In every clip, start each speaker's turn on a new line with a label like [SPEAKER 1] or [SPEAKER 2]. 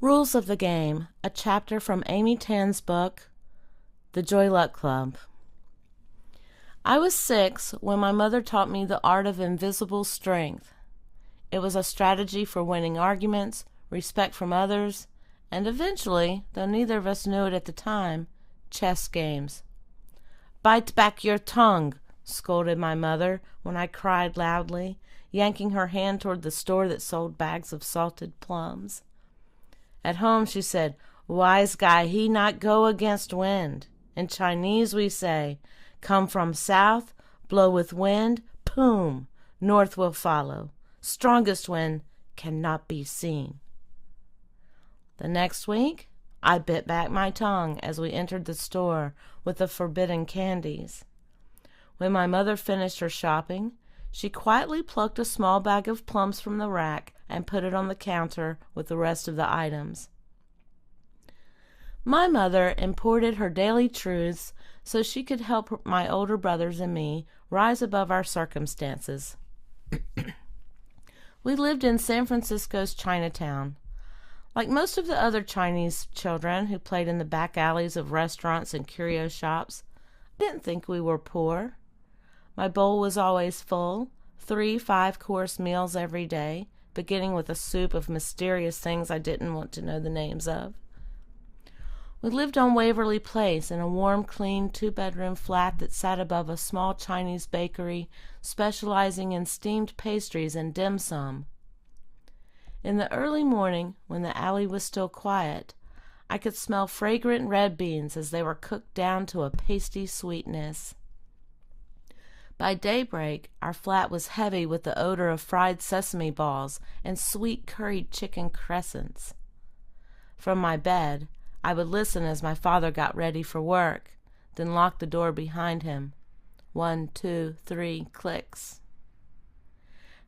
[SPEAKER 1] Rules of the Game, a chapter from Amy Tan's book, The Joyluck I was 6 when my mother taught me the art of invisible strength. It was a strategy for winning arguments, respect from others, and eventually, though neither of us knew it at the time, chess games. "Bite back your tongue," scolded my mother when I cried loudly, yanking her hand toward the store that sold bags of salted plums. At home she said, "Wise guy, he not go against wind." In Chinese we say, "Come from south, blow with wind, poom, north will follow. Strongest wind cannot be seen." The next week, I bit back my tongue as we entered the store with the forbidden candies. When my mother finished her shopping, she quietly plucked a small bag of plums from the rack and put it on the counter with the rest of the items. My mother imported her daily truths so she could help my older brothers and me rise above our circumstances. We lived in San Francisco's Chinatown. Like most of the other Chinese children who played in the back alleys of restaurants and curio shops, I didn't think we were poor. My bowl was always full, 3 5-course meals every day, beginning with a soup of mysterious things I didn't want to know the names of. We lived on Waverly Place in a warm, clean 2-bedroom flat that sat above a small Chinese bakery specializing in steamed pastries and dim sum. In the early morning, when the alley was still quiet, I could smell fragrant red beans as they were cooked down to a pasty sweetness. By daybreak, our flat was heavy with the odor of fried sesame balls and sweet curried chicken crescents. From my bed, I would listen as my father got ready for work, then lock the door behind him. 1, 2, 3 clicks.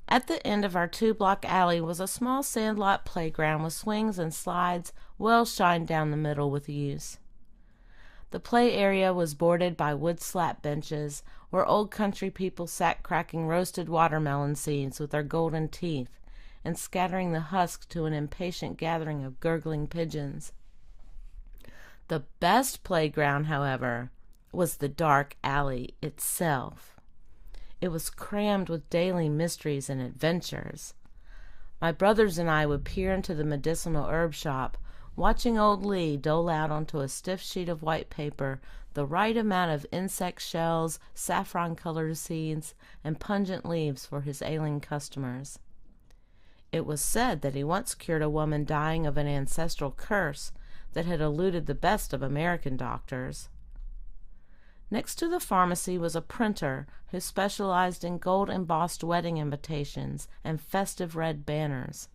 [SPEAKER 1] At the end of our 2-block alley was a small sandlot playground with swings and slides well shined down the middle with use. The play area was bordered by wood slat benches where old country people sat cracking roasted watermelon seeds with their golden teeth and scattering the husk to an impatient gathering of gurgling pigeons. The best playground, however, was the dark alley itself. It was crammed with daily mysteries and adventures. My brothers and I would peer into the medicinal herb shop, watching old Lee dole out onto a stiff sheet of white paper the right amount of insect shells, saffron-colored seeds, and pungent leaves for his ailing customers. It was said that he once cured a woman dying of an ancestral curse that had eluded the best of American doctors. Next to the pharmacy was a printer who specialized in gold-embossed wedding invitations and festive red banners.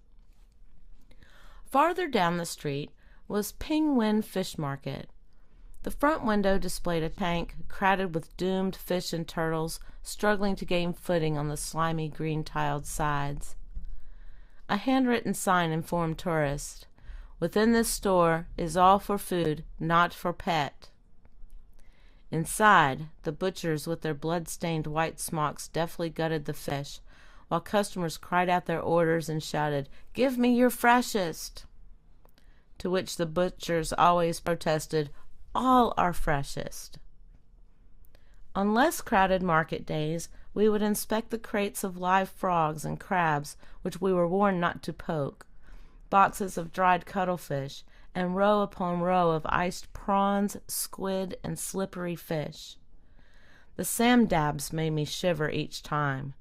[SPEAKER 1] Farther down the street was Ping Wen Fish Market. The front window displayed a tank crowded with doomed fish and turtles struggling to gain footing on the slimy green-tiled sides. A handwritten sign informed tourists, "Within this store is all for food, not for pet." Inside, the butchers with their blood-stained white smocks deftly gutted the fish, while customers cried out their orders and shouted, "Give me your freshest!" To which the butchers always protested, "All are freshest." On less crowded market days, we would inspect the crates of live frogs and crabs which we were warned not to poke, boxes of dried cuttlefish, and row upon row of iced prawns, squid, and slippery fish. The samdabs made me shiver each time.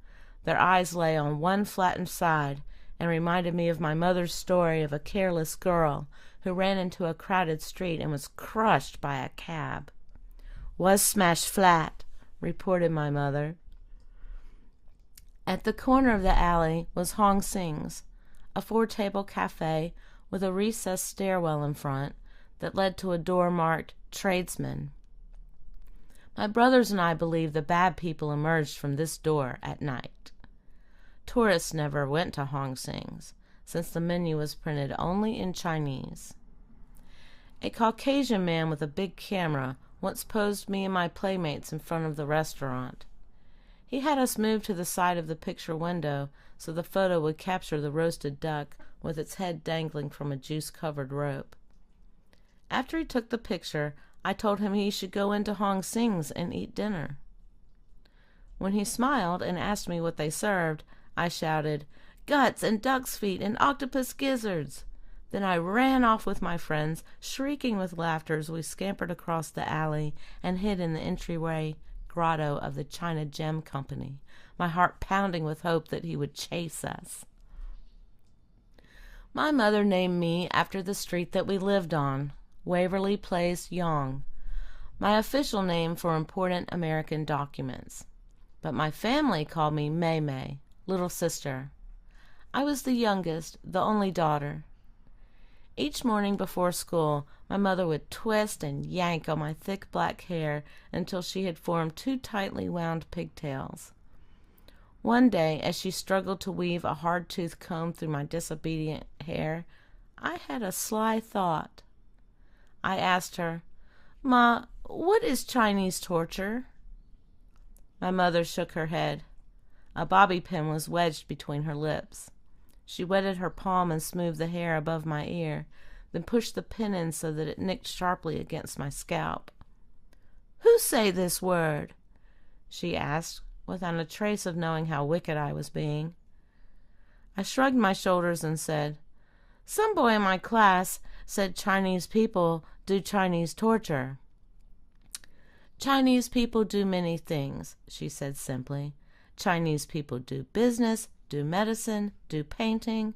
[SPEAKER 1] Their eyes lay on one flattened side and reminded me of my mother's story of a careless girl who ran into a crowded street and was crushed by a cab. "Was smashed flat," reported my mother. At the corner of the alley was Hong Sing's, a 4-table cafe with a recessed stairwell in front that led to a door marked Tradesman. My brothers and I believe the bad people emerged from this door at night. Tourists never went to Hong Sing's, since the menu was printed only in Chinese. A Caucasian man with a big camera once posed me and my playmates in front of the restaurant. He had us move to the side of the picture window so the photo would capture the roasted duck with its head dangling from a juice-covered rope. After he took the picture, I told him he should go into Hong Sing's and eat dinner. When he smiled and asked me what they served, I shouted, "Guts and duck's feet and octopus gizzards!" Then I ran off with my friends, shrieking with laughter as we scampered across the alley and hid in the entryway grotto of the China Gem Company, my heart pounding with hope that he would chase us. My mother named me after the street that we lived on, Waverly Place, Yonge, my official name for important American documents. But my family called me May May, little sister. I was the youngest, the only daughter. Each morning before school, my mother would twist and yank on my thick black hair until she had formed two tightly wound pigtails. One day, as she struggled to weave a hard-toothed comb through my disobedient hair, I had a sly thought. I asked her, "Ma, what is Chinese torture?" My mother shook her head. A bobby pin was wedged between her lips. She wetted her palm and smoothed the hair above my ear, then pushed the pin in so that it nicked sharply against my scalp. "Who say this word?" she asked, without a trace of knowing how wicked I was being. I shrugged my shoulders and said, "Some boy in my class said Chinese people do Chinese torture." "Chinese people do many things," she said simply. "Chinese people do business, do medicine, do painting.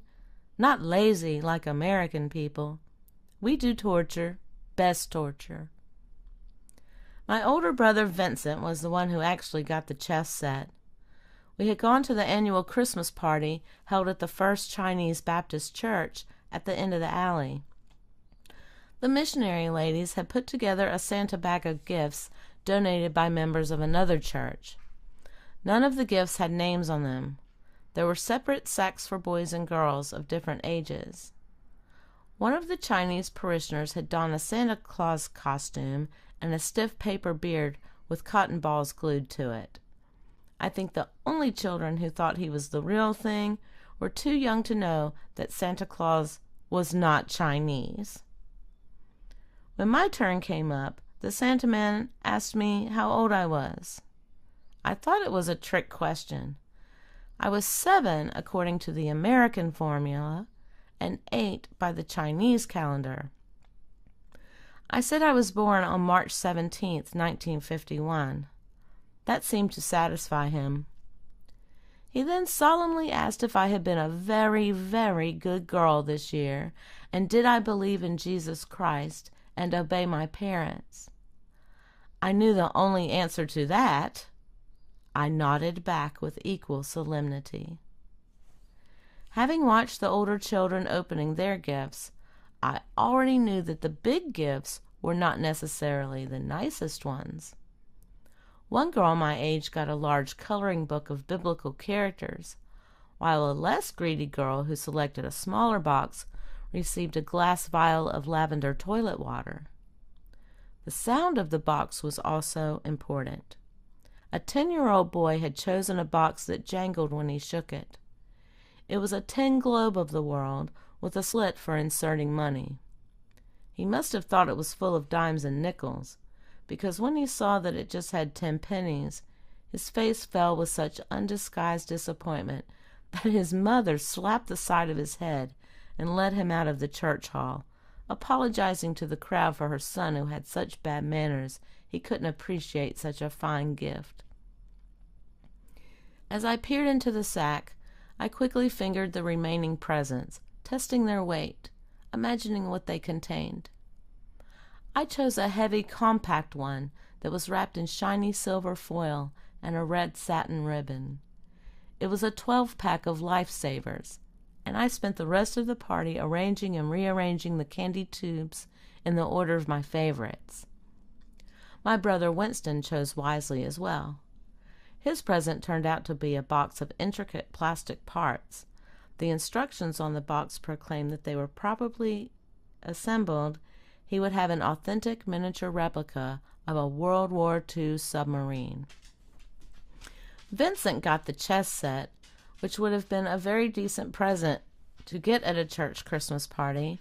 [SPEAKER 1] Not lazy like American people. We do torture, best torture." My older brother Vincent was the one who actually got the chess set. We had gone to the annual Christmas party held at the First Chinese Baptist Church at the end of the alley. The missionary ladies had put together a Santa bag of gifts donated by members of another church. None of the gifts had names on them. There were separate sacks for boys and girls of different ages. One of the Chinese parishioners had donned a Santa Claus costume and a stiff paper beard with cotton balls glued to it. I think the only children who thought he was the real thing were too young to know that Santa Claus was not Chinese. When my turn came up, the Santa man asked me how old I was. I thought it was a trick question. I was 7 according to the American formula and 8 by the Chinese calendar. I said I was born on March 17th, 1951. That seemed to satisfy him. He then solemnly asked if I had been a very, very good girl this year, and did I believe in Jesus Christ and obey my parents. I knew the only answer to that. I nodded back with equal solemnity. Having watched the older children opening their gifts, I already knew that the big gifts were not necessarily the nicest ones. One girl my age got a large coloring book of biblical characters, while a less greedy girl who selected a smaller box received a glass vial of lavender toilet water. The sound of the box was also important. A 10-year-old boy had chosen a box that jangled when he shook it. It was a tin globe of the world with a slit for inserting money. He must have thought it was full of dimes and nickels, because when he saw that it just had 10 pennies, his face fell with such undisguised disappointment that his mother slapped the side of his head and led him out of the church hall, apologizing to the crowd for her son who had such bad manners he couldn't appreciate such a fine gift. As I peered into the sack, I quickly fingered the remaining presents, testing their weight, imagining what they contained. I chose a heavy, compact one that was wrapped in shiny silver foil and a red satin ribbon. It was a 12-pack of Lifesavers, and I spent the rest of the party arranging and rearranging the candy tubes in the order of my favorites. My brother Winston chose wisely as well. His present turned out to be a box of intricate plastic parts. The instructions on the box proclaimed that they were properly assembled. He would have an authentic miniature replica of a World War II submarine. Vincent got the chess set, which would have been a very decent present to get at a church Christmas party,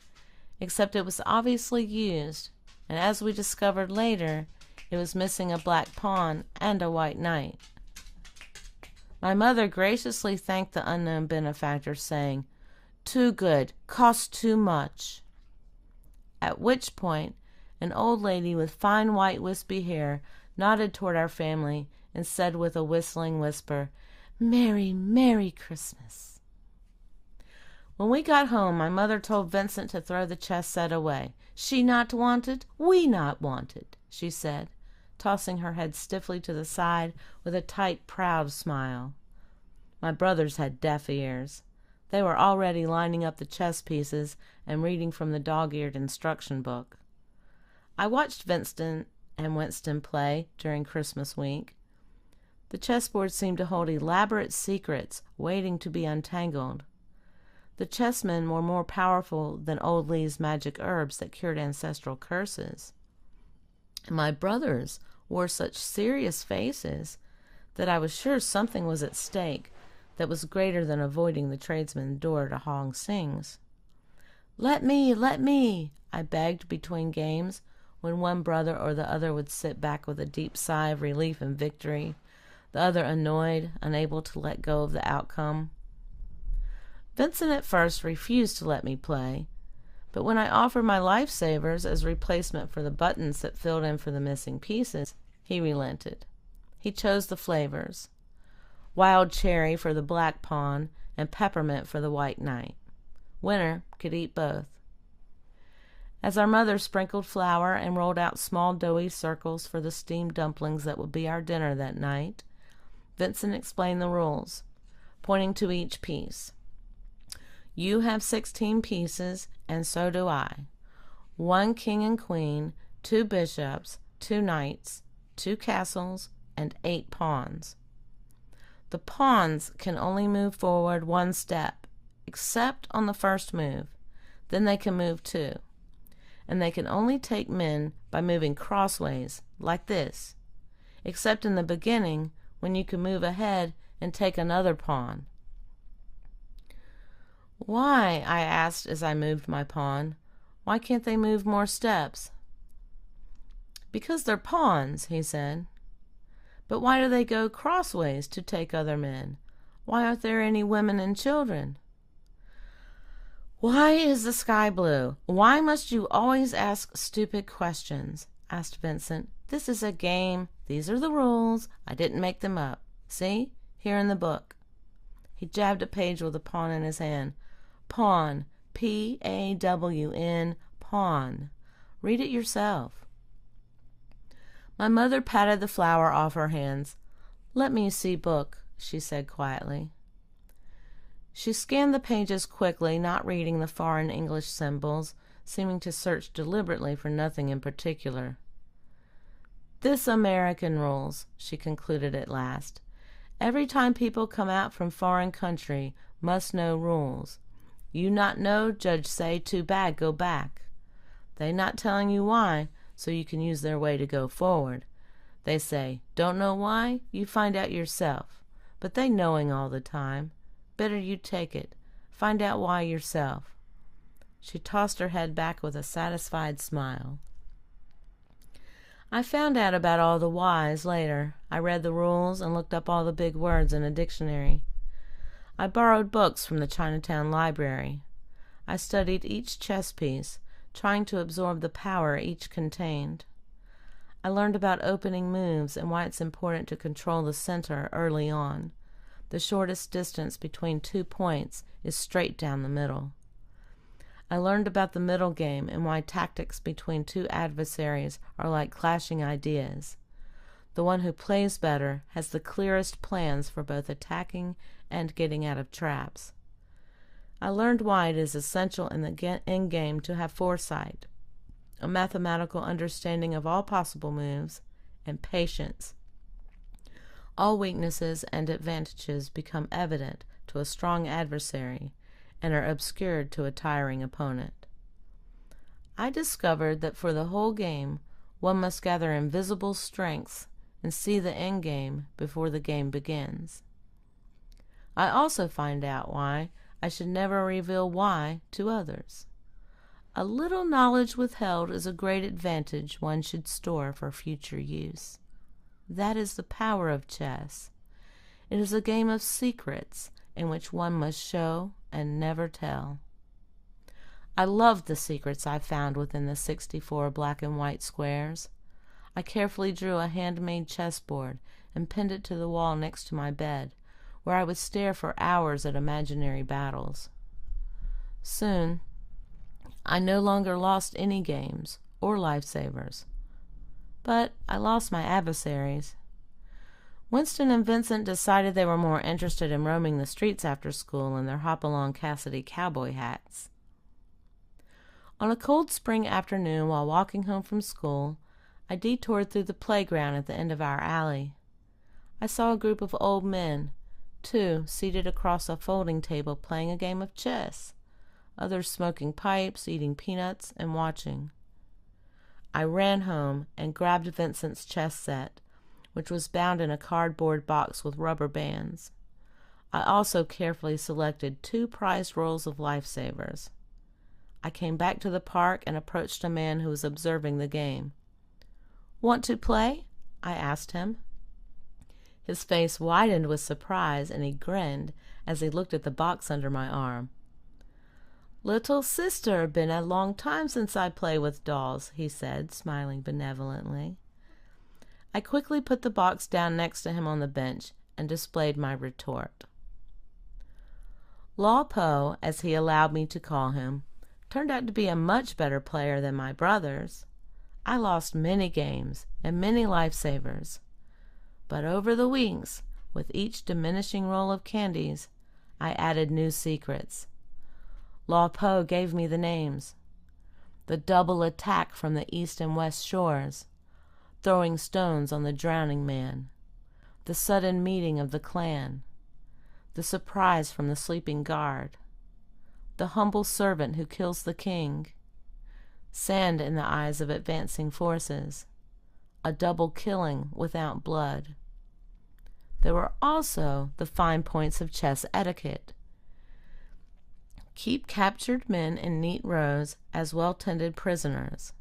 [SPEAKER 1] except it was obviously used, and as we discovered later, it was missing a black pawn and a white knight. My mother graciously thanked the unknown benefactor, saying, "Too good, cost too much." At which point, an old lady with fine white wispy hair nodded toward our family and said with a whistling whisper, "Merry, Merry Christmas." When we got home, my mother told Vincent to throw the chess set away. "She not wanted, we not wanted," she said, tossing her head stiffly to the side with a tight, proud smile. My brothers had deaf ears. They were already lining up the chess pieces and reading from the dog-eared instruction book. I watched Vincent and Winston play during Christmas week. The chessboard seemed to hold elaborate secrets waiting to be untangled. The chessmen were more powerful than old Lee's magic herbs that cured ancestral curses. And my brothers wore such serious faces that I was sure something was at stake that was greater than avoiding the tradesman's door to Hong Sing's. Let me," I begged between games, when one brother or the other would sit back with a deep sigh of relief and victory, the other annoyed, unable to let go of the outcome. Vincent at first refused to let me play, but when I offered my lifesavers as replacement for the buttons that filled in for the missing pieces, he relented. He chose the flavors: wild cherry for the black pawn and peppermint for the white knight. Winner could eat both. As our mother sprinkled flour and rolled out small doughy circles for the steamed dumplings that would be our dinner that night, Vincent explained the rules, pointing to each piece. "You have 16 pieces, and so do I. 1 king and queen, 2 bishops, 2 knights, 2 castles, and 8 pawns. The pawns can only move forward 1 step, except on the first move. Then they can move 2. And they can only take men by moving crossways, like this, except in the beginning, when you can move ahead and take another pawn." "Why?" I asked as I moved my pawn. "Why can't they move more steps?" "Because they're pawns," he said. "But why do they go crossways to take other men? Why aren't there any women and children?" "Why is the sky blue? Why must you always ask stupid questions?" asked Vincent. "This is a game. These are the rules. I didn't make them up. See? Here in the book." He jabbed a page with a pawn in his hand. "Pawn. P-A-W-N. Pawn. Read it yourself." My mother patted the flour off her hands. "Let me see book," she said quietly. She scanned the pages quickly, not reading the foreign English symbols, seeming to search deliberately for nothing in particular. "This American rules," she concluded at last. "Every time people come out from foreign country, must know rules. You not know, judge say, too bad, go back. They not telling you why, so you can use their way to go forward. They say, don't know why, you find out yourself. But they knowing all the time. Better you take it. Find out why yourself." She tossed her head back with a satisfied smile. I found out about all the whys later. I read the rules and looked up all the big words in a dictionary. I borrowed books from the Chinatown library. I studied each chess piece, trying to absorb the power each contained. I learned about opening moves and why it's important to control the center early on. The shortest distance between 2 points is straight down the middle. I learned about the middle game and why tactics between 2 adversaries are like clashing ideas. The one who plays better has the clearest plans for both attacking and getting out of traps. I learned why it is essential in the endgame to have foresight, a mathematical understanding of all possible moves, and patience. All weaknesses and advantages become evident to a strong adversary and are obscured to a tiring opponent. I discovered that for the whole game, one must gather invisible strengths and see the end game before the game begins. I also find out why I should never reveal why to others. A little knowledge withheld is a great advantage one should store for future use. That is the power of chess. It is a game of secrets in which one must show and never tell. I loved the secrets I found within the 64 black and white squares. I carefully drew a handmade chessboard and pinned it to the wall next to my bed, where I would stare for hours at imaginary battles. Soon, I no longer lost any games or lifesavers, but I lost my adversaries. Winston and Vincent decided they were more interested in roaming the streets after school in their Hopalong Cassidy cowboy hats. On a cold spring afternoon while walking home from school, I detoured through the playground at the end of our alley. I saw a group of old men, 2 seated across a folding table playing a game of chess, others smoking pipes, eating peanuts, and watching. I ran home and grabbed Vincent's chess set, which was bound in a cardboard box with rubber bands. I also carefully selected 2 prized rolls of lifesavers. I came back to the park and approached a man who was observing the game. "Want to play?" I asked him. His face widened with surprise, and he grinned as he looked at the box under my arm. "Little sister, been a long time since I play with dolls," he said, smiling benevolently. I quickly put the box down next to him on the bench and displayed my retort. Law Po, as he allowed me to call him, turned out to be a much better player than my brothers. I lost many games and many lifesavers, but over the weeks, with each diminishing roll of candies, I added new secrets. Law Po gave me the names: the double attack from the east and west shores, throwing stones on the drowning man, the sudden meeting of the clan, the surprise from the sleeping guard, the humble servant who kills the king, sand in the eyes of advancing forces, a double killing without blood. There were also the fine points of chess etiquette. Keep captured men in neat rows as well-tended prisoners.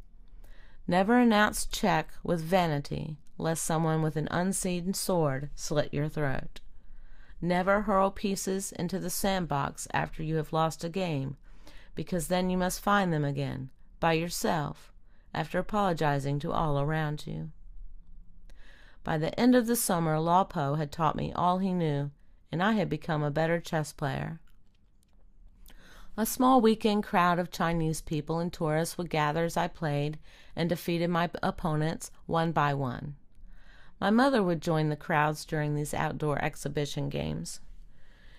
[SPEAKER 1] Never announce check with vanity, lest someone with an unseen sword slit your throat. Never hurl pieces into the sandbox after you have lost a game, because then you must find them again, by yourself, after apologizing to all around you. By the end of the summer, Law Po had taught me all he knew, and I had become a better chess player. A small weekend crowd of Chinese people and tourists would gather as I played and defeated my opponents one by one. My mother would join the crowds during these outdoor exhibition games.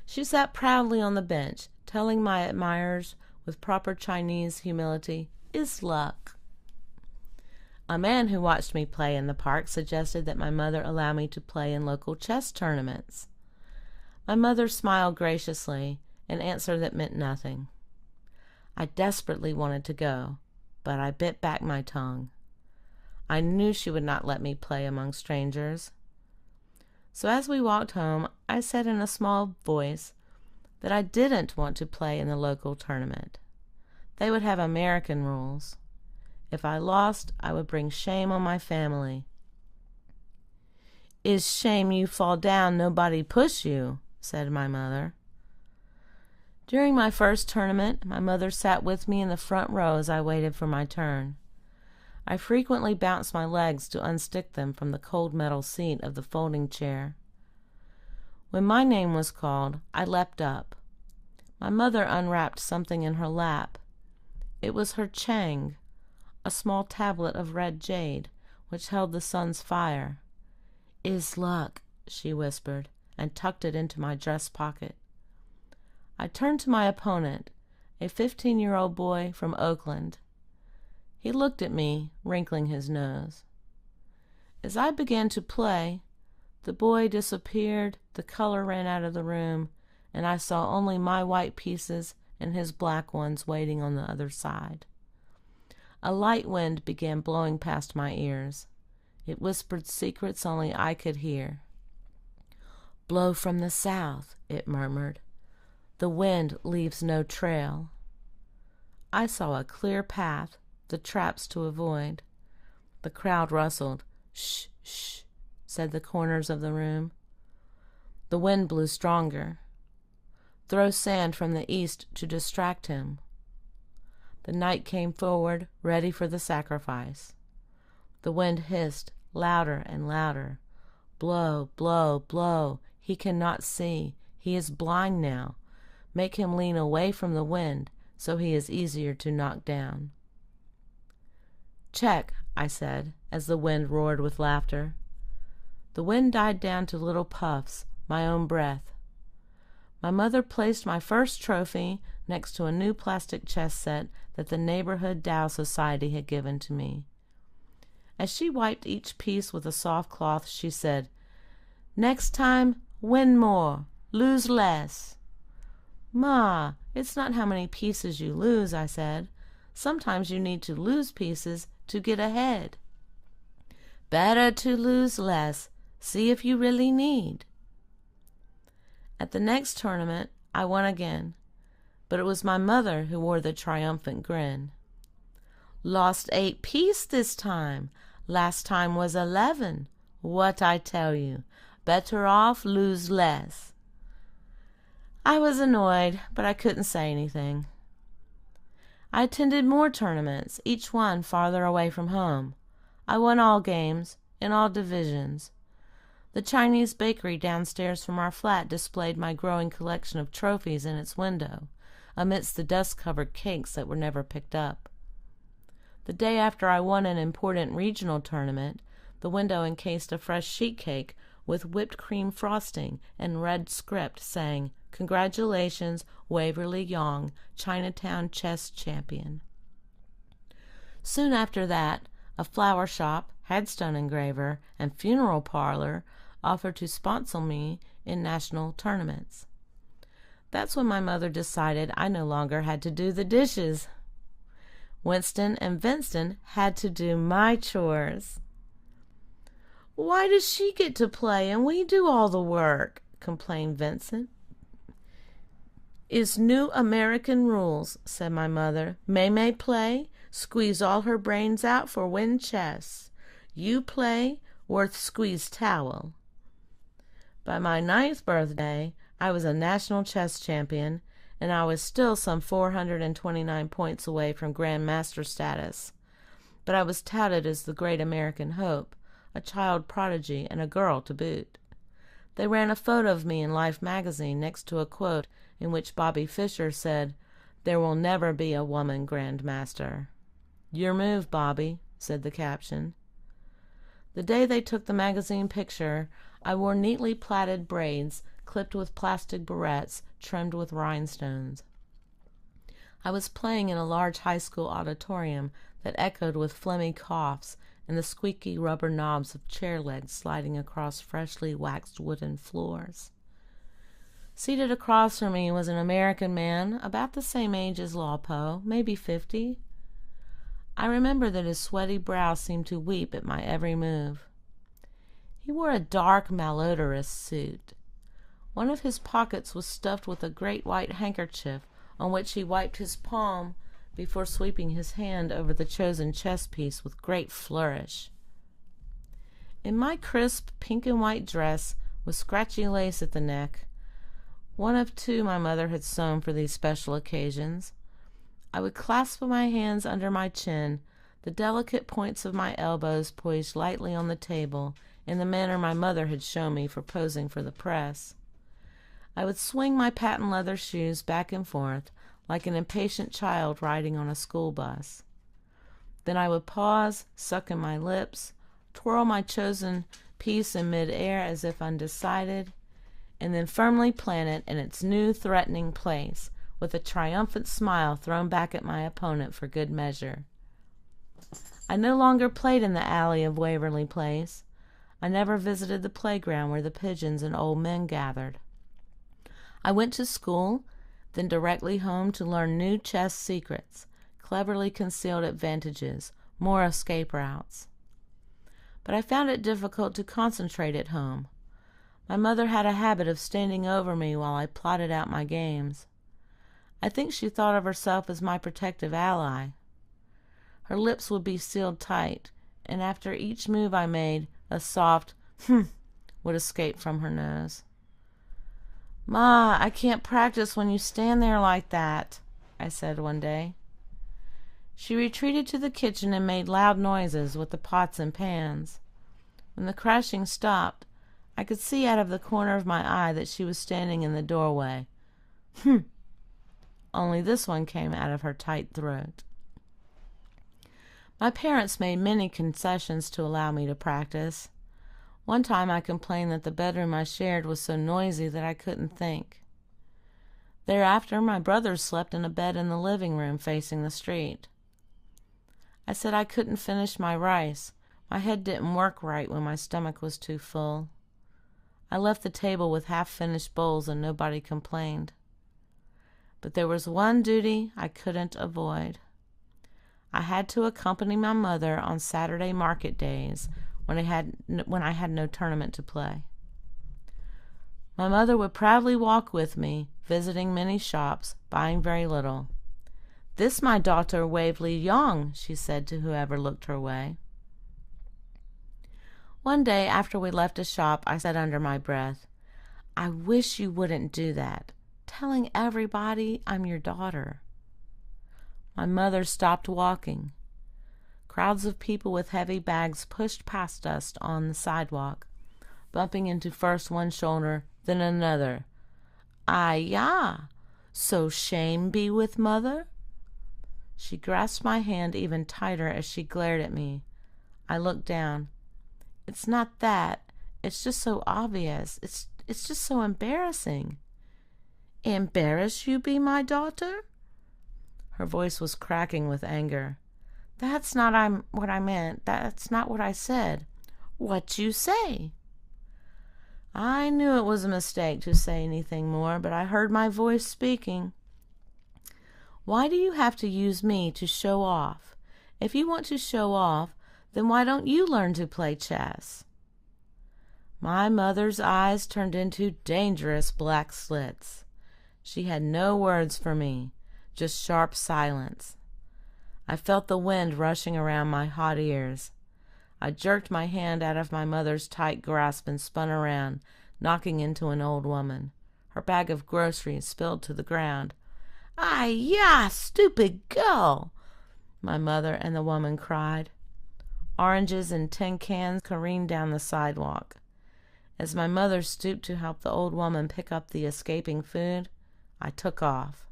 [SPEAKER 1] She sat proudly on the bench, telling my admirers with proper Chinese humility, "Is luck." A man who watched me play in the park suggested that my mother allow me to play in local chess tournaments. My mother smiled graciously, an answer that meant nothing. I desperately wanted to go, but I bit back my tongue. I knew she would not let me play among strangers. So as we walked home, I said in a small voice that I didn't want to play in the local tournament. They would have American rules. If I lost, I would bring shame on my family. "Is shame you fall down, nobody push you," said my mother. During my first tournament, my mother sat with me in the front row as I waited for my turn. I frequently bounced my legs to unstick them from the cold metal seat of the folding chair. When my name was called, I leapt up. My mother unwrapped something in her lap. It was her chang, a small tablet of red jade, which held the sun's fire. "Is luck," she whispered, and tucked it into my dress pocket. I turned to my opponent, a 15-year-old boy from Oakland. He looked at me, wrinkling his nose. As I began to play, the boy disappeared, the color ran out of the room, and I saw only my white pieces and his black ones waiting on the other side. A light wind began blowing past my ears. It whispered secrets only I could hear. "Blow from the south," it murmured. "The wind leaves no trail." I saw a clear path, the traps to avoid. The crowd rustled. "Shh, shh," said the corners of the room. The wind blew stronger. "Throw sand from the east to distract him." The night came forward, ready for the sacrifice. The wind hissed, louder and louder. "Blow, blow, blow. He cannot see. He is blind now. Make him lean away from the wind, so he is easier to knock down." "Check," I said, as the wind roared with laughter. The wind died down to little puffs, my own breath. My mother placed my first trophy next to a new plastic chess set that the neighborhood Tao Society had given to me. As she wiped each piece with a soft cloth, she said, "Next time, win more, lose less." "Ma, it's not how many pieces you lose," I said. "Sometimes you need to lose pieces to get ahead." "Better to lose less. See if you really need." At the next tournament, I won again, but it was my mother who wore the triumphant grin. "Lost 8 piece this time. Last time was 11. What I tell you, better off lose less." I was annoyed, but I couldn't say anything. I attended more tournaments, each one farther away from home. I won all games, in all divisions. The Chinese bakery downstairs from our flat displayed my growing collection of trophies in its window, amidst the dust-covered cakes that were never picked up. The day after I won an important regional tournament, the window encased a fresh sheet cake with whipped cream frosting and red script saying, "Congratulations, Waverly Yong, Chinatown chess champion." Soon after that, a flower shop, headstone engraver, and funeral parlor offered to sponsor me in national tournaments. That's when my mother decided I no longer had to do the dishes. Winston and Vincent had to do my chores. "Why does she get to play and we do all the work?" complained Vincent. "It's new American rules," said my mother. "May play, squeeze all her brains out for win chess. You play, worth squeeze towel." By my 9th birthday, I was a national chess champion, and I was still some 429 points away from grandmaster status. But I was touted as the great American hope, a child prodigy, and a girl to boot. They ran a photo of me in Life magazine next to a quote in which Bobby Fischer said, "There will never be a woman grandmaster." "Your move, Bobby," said the caption. The day they took the magazine picture, I wore neatly plaited braids clipped with plastic barrettes trimmed with rhinestones. I was playing in a large high school auditorium that echoed with phlegmy coughs and the squeaky rubber knobs of chair legs sliding across freshly waxed wooden floors. Seated across from me was an American man about the same age as Lawpo, maybe 50. I remember that his sweaty brow seemed to weep at my every move. He wore a dark, malodorous suit. One of his pockets was stuffed with a great white handkerchief on which he wiped his palm before sweeping his hand over the chosen chess piece with great flourish. In my crisp pink and white dress with scratchy lace at the neck, one of 2 my mother had sewn for these special occasions, I would clasp my hands under my chin, the delicate points of my elbows poised lightly on the table in the manner my mother had shown me for posing for the press. I would swing my patent leather shoes back and forth like an impatient child riding on a school bus. Then I would pause, suck in my lips, twirl my chosen piece in mid-air as if undecided, and then firmly plant it in its new threatening place, with a triumphant smile thrown back at my opponent for good measure. I no longer played in the alley of Waverly Place. I never visited the playground where the pigeons and old men gathered. I went to school, then directly home to learn new chess secrets, cleverly concealed advantages, more escape routes. but I found it difficult to concentrate at home. My mother had a habit of standing over me while I plotted out my games. I think she thought of herself as my protective ally. Her lips would be sealed tight, and after each move I made, a soft would escape from her nose. "Ma, I can't practice when you stand there like that," I said one day. She retreated to the kitchen and made loud noises with the pots and pans. When the crashing stopped, I could see out of the corner of my eye that she was standing in the doorway. Only this one came out of her tight throat. My parents made many concessions to allow me to practice. One time I complained that the bedroom I shared was so noisy that I couldn't think. Thereafter, my brothers slept in a bed in the living room facing the street. I said I couldn't finish my rice. My head didn't work right when my stomach was too full. I left the table with half-finished bowls and nobody complained. But there was one duty I couldn't avoid. I had to accompany my mother on Saturday market days when I had no tournament to play. My mother would proudly walk with me, visiting many shops, buying very little. "This my daughter Waverly Young," she said to whoever looked her way. One day after we left a shop, I said under my breath, "I wish you wouldn't do that, telling everybody I'm your daughter." My mother stopped walking. Crowds of people with heavy bags pushed past us on the sidewalk, bumping into first one shoulder, then another. "Ah, so shame be with mother?" She grasped my hand even tighter as she glared at me. I looked down. "It's not that. It's just so obvious. It's just so embarrassing." "Embarrass you be my daughter?" Her voice was cracking with anger. "That's not what I meant. That's not what I said." "What you say?" I knew it was a mistake to say anything more, but I heard my voice speaking. "Why do you have to use me to show off? If you want to show off, then why don't you learn to play chess?" My mother's eyes turned into dangerous black slits. She had no words for me, just sharp silence. I felt the wind rushing around my hot ears. I jerked my hand out of my mother's tight grasp and spun around, knocking into an old woman. Her bag of groceries spilled to the ground. "Ay, ya, stupid girl!" my mother and the woman cried. Oranges and tin cans careened down the sidewalk. As my mother stooped to help the old woman pick up the escaping food, I took off.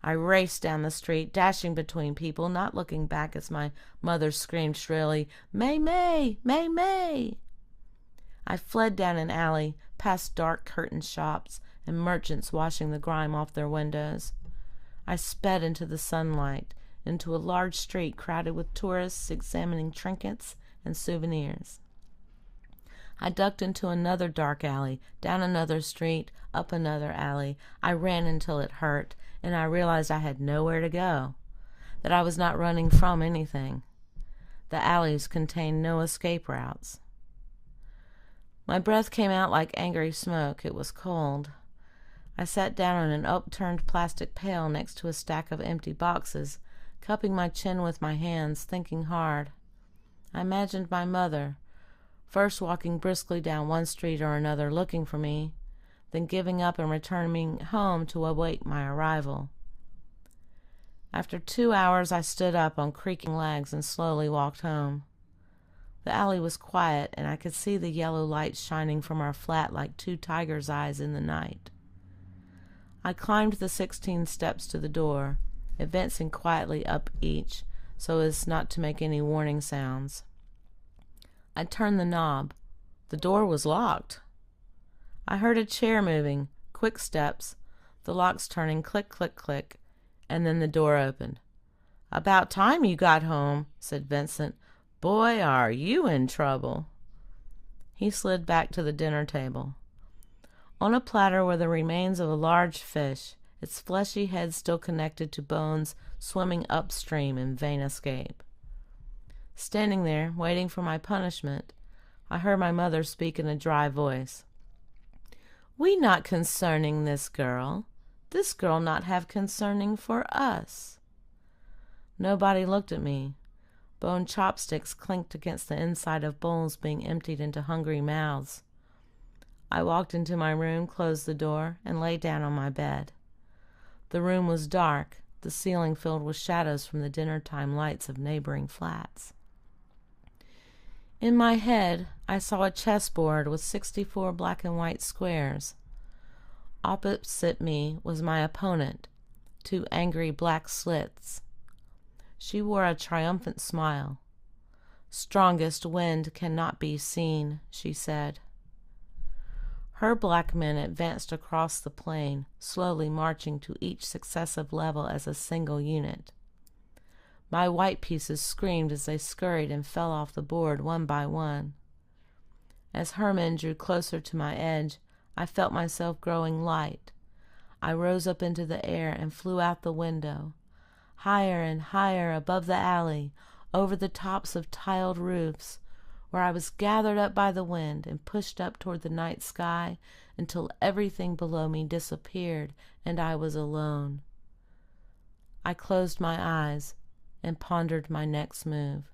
[SPEAKER 1] I raced down the street, dashing between people, not looking back as my mother screamed shrilly, "May May! May May!" I fled down an alley, past dark curtained shops and merchants washing the grime off their windows. I sped into the sunlight, into a large street crowded with tourists examining trinkets and souvenirs. I ducked into another dark alley, down another street, up another alley. I ran until it hurt, and I realized I had nowhere to go, that I was not running from anything. The alleys contained no escape routes. My breath came out like angry smoke. It was cold. I sat down on an upturned plastic pail next to a stack of empty boxes, cupping my chin with my hands, thinking hard. I imagined my mother, first walking briskly down one street or another looking for me, then giving up and returning home to await my arrival. After 2 hours, I stood up on creaking legs and slowly walked home. The alley was quiet, and I could see the yellow lights shining from our flat like two tigers' eyes in the night. I climbed the 16 steps to the door, advancing quietly up each so as not to make any warning sounds. I turned the knob. The door was locked. I heard a chair moving, quick steps, the locks turning click, click, click, and then the door opened. "About time you got home," said Vincent. "Boy, are you in trouble." He slid back to the dinner table. On a platter were the remains of a large fish, its fleshy head still connected to bones swimming upstream in vain escape. Standing there, waiting for my punishment, I heard my mother speak in a dry voice. "We not concerning this girl. This girl not have concerning for us." Nobody looked at me. Bone chopsticks clinked against the inside of bowls being emptied into hungry mouths. I walked into my room, closed the door, and lay down on my bed. The room was dark, the ceiling filled with shadows from the dinner-time lights of neighboring flats. In my head, I saw a chessboard with 64 black and white squares. Opposite me was my opponent, 2 angry black slits. She wore a triumphant smile. "Strongest wind cannot be seen," she said. Her black men advanced across the plain, slowly marching to each successive level as a single unit. My white pieces screamed as they scurried and fell off the board one by one. As her men drew closer to my edge, I felt myself growing light. I rose up into the air and flew out the window, higher and higher above the alley, over the tops of tiled roofs, where I was gathered up by the wind and pushed up toward the night sky until everything below me disappeared and I was alone. I closed my eyes and pondered my next move.